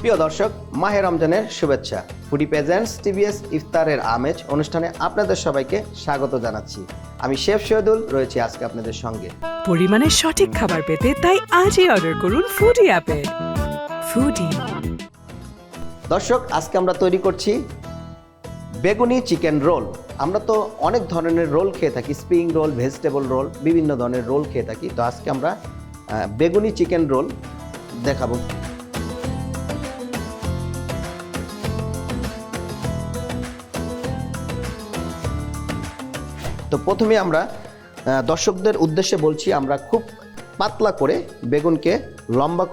প্রিয় দর্শক, মাহে রমজানের শুভেচ্ছা। ফুডি প্রেজেন্টস টিভিএস ইফতারের আমেজ অনুষ্ঠানে আপনাদের সবাইকে স্বাগত জানাচ্ছি। আমি শেফ শহীদুল রয়েছি আজকে আপনাদের সঙ্গে। পরিমাণের সঠিক খাবার পেতে তাই আজই অর্ডার করুন ফুডি অ্যাপে। ফুডি। দর্শক, আজকে আমরা তৈরি করছি বেগুনি চিকেন রোল। আমরা তো অনেক ধরনের রোল খেয়ে থাকি, স্প্রিং রোল, ভেজিটেবল রোল, বিভিন্ন ধরনের রোল খেয়ে থাকি। তো আজকে আমরা বেগুনি চিকেন রোল দেখাবো। তো প্রথমে আমরা দর্শকদের উদ্দেশ্যে বলছি, আমরা খুব পাতলা করে বেগুনকে লম্বা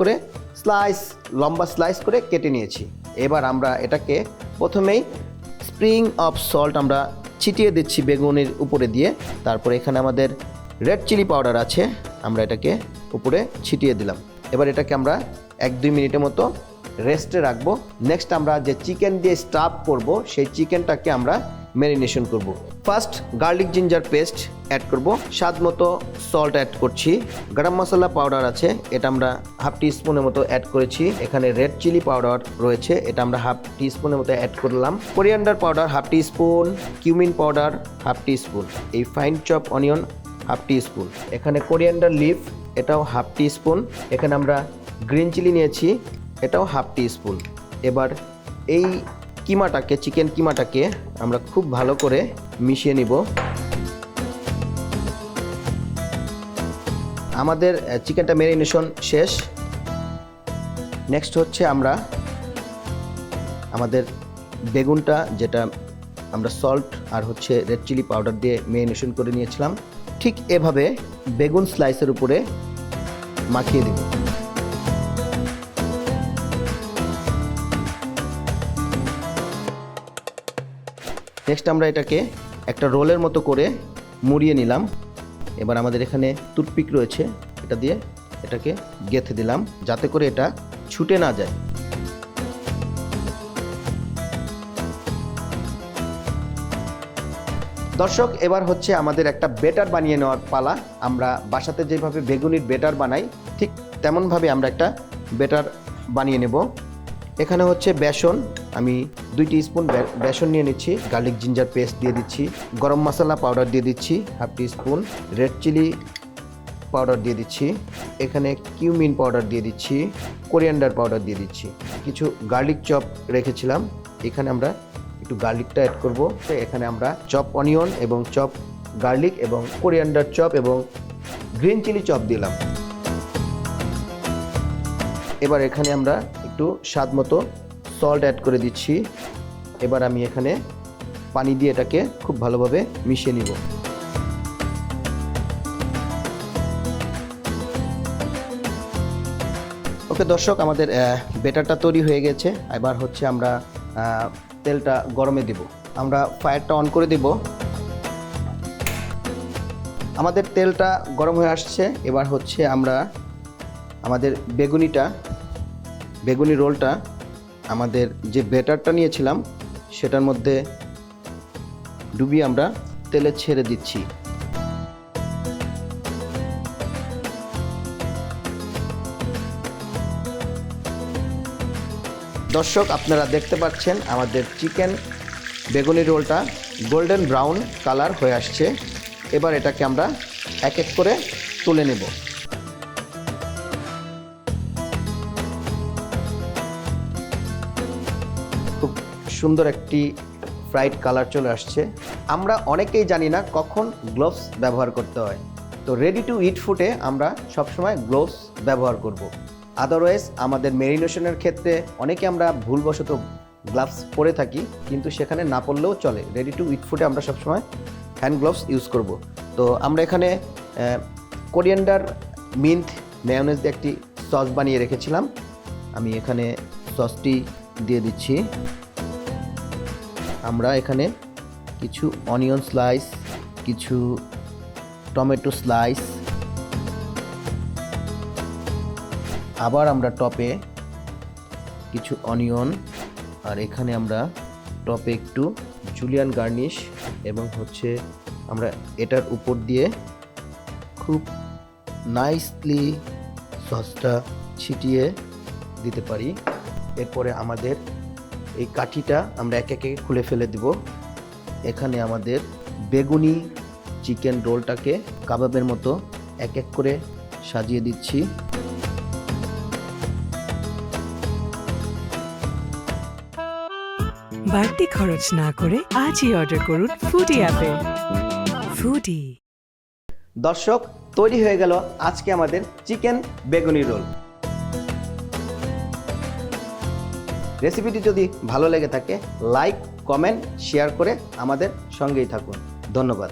স্লাইস করে কেটে নিয়েছি। এবার আমরা এটাকে প্রথমেই স্প্রিং অফ সল্ট আমরা ছিটিয়ে দিচ্ছি বেগুনের উপরে দিয়ে। তারপরে এখানে আমাদের রেড চিলি পাউডার আছে, আমরা এটাকে উপরে ছিটিয়ে দিলাম। এবার এটাকে আমরা 1-2 মিনিটের মতো রেস্টে রাখবো। নেক্সট আমরা যে চিকেন দিয়ে স্টাফ করব, সেই চিকেনটাকে আমরা ম্যারিনেশন করব। First garlic ginger paste add করব, স্বাদ মতো সল্ট অ্যাড করছি, গরম মশলা পাউডার আছে, এটা আমরা হাফ টিস্পুনের মতো অ্যাড করেছি। এখানে রেড চিলি পাউডার রয়েছে, এটা আমরা হাফ টিস্পুনের মতো অ্যাড করলাম। Coriander powder half teaspoon, cumin powder half teaspoon, এই fine chop onion half teaspoon, এখানে কোরিয়ান্ডার লিফ এটাও হাফ টিস্পুন, এখানে আমরা গ্রিন চিলি নিয়েছি, এটাও হাফ টিস্পুন। এবার এই চিকেন কিমাটাকে আমরা খুব ভালো করে মিশিয়ে নিব। আমাদের চিকেনটা ম্যারিনেশন শেষ। নেক্সট হচ্ছে আমরা আমাদের বেগুনটা, যেটা আমরা সল্ট আর হচ্ছে রেড চিলি পাউডার দিয়ে ম্যারিনেশন করে নিয়েছিলাম, ঠিক এভাবে বেগুন স্লাইসের উপরে মাখিয়ে দেব। নেক্সট আমরা এটাকে একটা রোলের মতো করে মুড়িয়ে নিলাম। এবার আমাদের এখানে টুথপিক রয়েছে, এটা দিয়ে এটাকে গেঁথে দিলাম যাতে করে এটা ছুটে না যায়। দর্শক, এবার হচ্ছে আমাদের একটা বেটার বানিয়ে নেওয়ার পালা। আমরা বাসাতে যেভাবে বেগুনির বেটার বানাই, ঠিক তেমনভাবে আমরা একটা বেটার বানিয়ে নেব। এখানে হচ্ছে বেসন, আমি 2 টিস্পুন বেসন নিয়ে নিচ্ছি, গার্লিক জিঞ্জার পেস্ট দিয়ে দিচ্ছি, গরম মশলা পাউডার দিয়ে দিচ্ছি half teaspoon, red chilli powder দিয়ে দিচ্ছি, এখানে কিউমিন পাউডার দিয়ে দিচ্ছি, কোরিয়ান্ডার পাউডার দিয়ে দিচ্ছি, কিছু গার্লিক চপ রেখেছিলাম, এখানে আমরা একটু গার্লিকটা অ্যাড করব। তো এখানে আমরা চপ অনিয়ন এবং চপ গার্লিক এবং কোরিয়ান্ডার চপ এবং গ্রিন চিলি চপ দিলাম। এবার এখানে আমরা একটু স্বাদ মতো সল্ট অ্যাড করে দিচ্ছি। এবার আমি এখানে পানি দিয়ে এটাকে খুব ভালোভাবে মিশিয়ে নিব। ওকে দর্শক, আমাদের বেটারটা তৈরি হয়ে গেছে। এবার হচ্ছে আমরা তেলটা গরমে দিব। আমরা ফায়ারটা অন করে দিব। আমাদের তেলটা গরম হয়ে আসছে। এবার হচ্ছে আমরা আমাদের বেগুনি রোলটা আমাদের যে বেটারটা নিয়েছিলাম সেটার মধ্যে ডুবিয়ে আমরা তেলে ছেড়ে দিচ্ছি। দর্শক, আপনারা দেখতে পাচ্ছেন আমাদের চিকেন বেগুনি রোলটা গোল্ডেন ব্রাউন কালার হয়ে আসছে। এবার এটাকে আমরা এক এক করে তুলে নেব। খুব সুন্দর একটি ফ্রাইড কালার চলে আসছে। আমরা অনেকেই জানি না কখন গ্লোভস ব্যবহার করতে হয়। তো রেডি টু ইট ফুডে আমরা সবসময় গ্লোভস ব্যবহার করব। আদারওয়াইজ আমাদের ম্যারিনেশনের ক্ষেত্রে অনেকে আমরা ভুলবশত গ্লাভস পরে থাকি, কিন্তু সেখানে না পরলেও চলে। রেডি টু ইট ফুডে আমরা সবসময় হ্যান্ড গ্লোভস ইউজ করব। তো আমরা এখানে কোরিয়ান্ডার মিন্ট মেয়োনেজ দিয়ে একটি সস বানিয়ে রেখেছিলাম, আমি এখানে সসটি দিয়ে দিচ্ছি। আমরা এখানে কিছু অনিয়ন স্লাইস, কিছু টমেটো স্লাইস, আবার আমরা টপে কিছু অনিয়ন, আর এখানে আমরা টপে একটু জুলিয়ান গার্নিশ, এবং হচ্ছে আমরা এটার উপর দিয়ে খুব নাইসলি সসটা ছিটিয়ে দিতে পারি। এরপরে আমাদের এই কাঠিটা আমরা এক একে খুলে ফেলে দিব। এখানে আমাদের বেগুনি চিকেন রোলটাকে কাবাবের মতো এক এক করে সাজিয়ে দিচ্ছি। বাড়তি খরচ না করে আজই অর্ডার করুন ফুডি অ্যাপে। ফুডি। দর্শক, তৈরি হয়ে গেল আজকে আমাদের চিকেন বেগুনি রোল। রেসিপিটি যদি ভালো লেগে থাকে লাইক, কমেন্ট, শেয়ার করে আমাদের সঙ্গেই থাকুন। ধন্যবাদ।